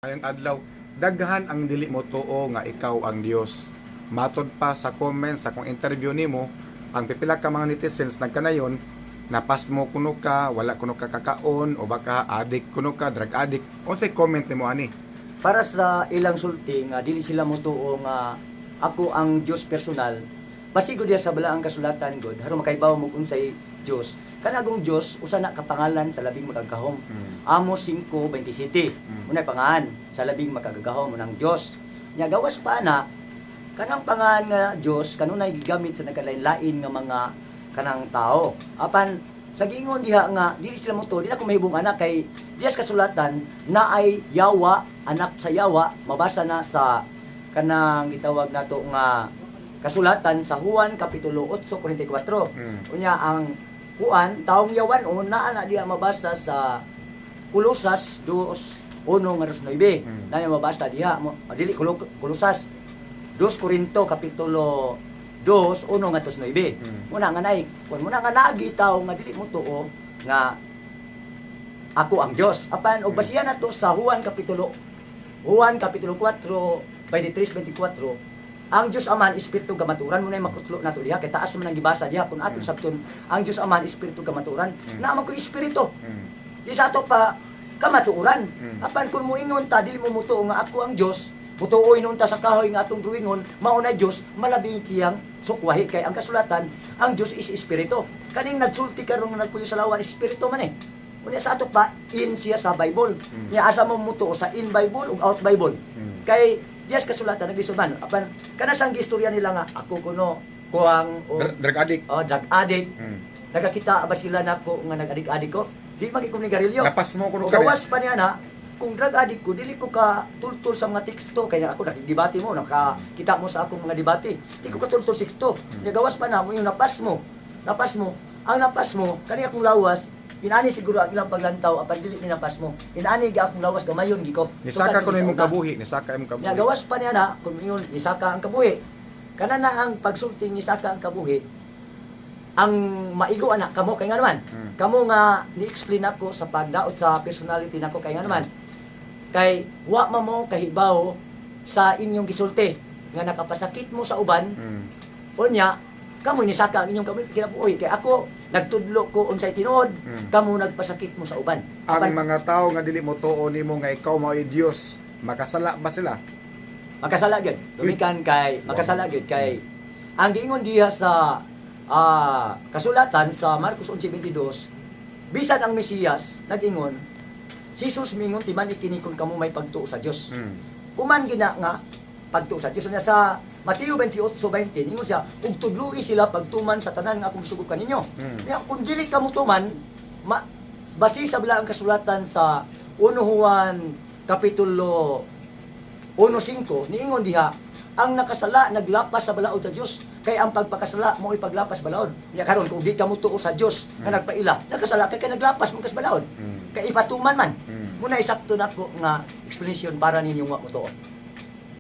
Ngayong adlaw, daghan ang dili mo tuo nga ikaw ang Dios. Matod pa sa comments sa kung interview nimo, ang pipila ka mga netizens nagkanayon, napas mo kuno ka, wala kuno ka kakaon o baka addict kuno ka, drug addict. Unsay comment nimo ani? Para sa ilang sulti nga dili sila motuo nga ako ang Dios personal, basigo diya sa balaang kasulatan god aron makaibaw mo unsay Dios. Kanagong Dios usa na kapangalan sa labing magagahom. Amos 5:27. Unay pangalan sa labing makagagahom unang Dios. Nya gawas pa na kanang pangalan nga Dios kanunay gigamit sa nagkalain-lain nga mga kanang tao. Apan sa giingon diha nga dili sila moto, dili ako mahibong anak kay diya sa kasulatan na ay Yawa, anak sa Yawa, mabasa na sa kanang gitawag nato nga kasulatan sa Juan kapitulo 8:44. Unya ang kuan taong yawan o naa na diya mabasa sa Kolosas 2:1-9. Na mabasa diha dili Kolosas 2 Korinto kapitulo 2:1-9. Muna nga nay, kun muna nga nagitaw nga dili mo tuo nga ako ang Dios. Apan og basihan nato sa Juan kapitulo 4:23-24. Ang Dios Ama espiritu kamaturan mo na makutlo nato diha kay taas man ang gibasa diha kun aton sabton ang Dios Ama espiritu kamaturan na man ko espiritu. Di sa ato pa kamaturan. Apan kun moingon ta dili mo mutuo nga ako ang Dios, mutuoy nun ta sa kahoy nga atong ruingon, maunay Dios malabi siyang sukwahi kay ang kasulatan ang Dios is espiritu. Kaning nagsulti karon nga nagpuyo sa lawan espiritu man eh. Unya sa ato pa in siya sa Bible. Nya asa mo mutuo sa in Bible ug out Bible. Kay Diyas kasulatan naglisuban. Apan kana sang gistorya nila nga ako kuno kuang Drug addict. drug addict. Nakakita ba sila nako nga nag-adik-adik ko? Di magi ko ni garilyo. Napas mo kuno O ka. gawas pa niya na kung drug addict ko dili ko ka tultol sa mga teksto kay ako nakidebate mo nakakita mo sa akong mga debate. Di ko ka tultol sa teksto. Nya gawas pa na mo yung napas mo. Napas mo. Ang napas mo kani akong lawas inani siguro ang ilang paglantaw apan dili ni napas mo. Inani gi akong lawas gamayon gi ko. Nisaka ko Tukan imong sa una. kabuhi, nisaka imong kabuhi. Nya gawas pa niya na kung yun nisaka ang kabuhi. Kana na ang pagsulting nisaka ang kabuhi. Ang maigo anak kamo kay nga naman. Kamo nga ni-explain ako sa pagdaot sa personality nako kay nga naman. Kay wa man mo kahibaw sa inyong gisulti nga nakapasakit mo sa uban. Unya kamo ni saka ang inyong kinabuhi kay ako nagtudlo ko unsay tinuod kamo nagpasakit mo sa uban. Ang mga tao nga dili mo tuo nimo nga ikaw mao Dios, makasala ba sila? Makasala gyud. Tumikan kay makasala gyud kay ang giingon diha sa kasulatan sa Marcos 11:22 bisan ang Mesiyas nag-ingon si Jesus mingon timan ikini kun kamo may pagtuo sa Dios. Kuman gina nga pagtuo sa Dios niya sa Mateo 28:20 ningon siya ug tudloi sila pagtuman sa tanan nga akong sugod kaninyo. Kaya kung dili kamo tuman base sa balaang kasulatan sa 1 Juan kapitulo 1:5 niingon diha ang nakasala naglapas sa balaod sa Dios kay ang pagpakasala mo ipaglapas balaod. Nya karon kung di ka mo tuo sa Dios nga nagpaila nakasala kay naglapas mo kas balaod. Kay ipatuman man. Muna isakto nako nga explanation para ninyo nga mo tuo.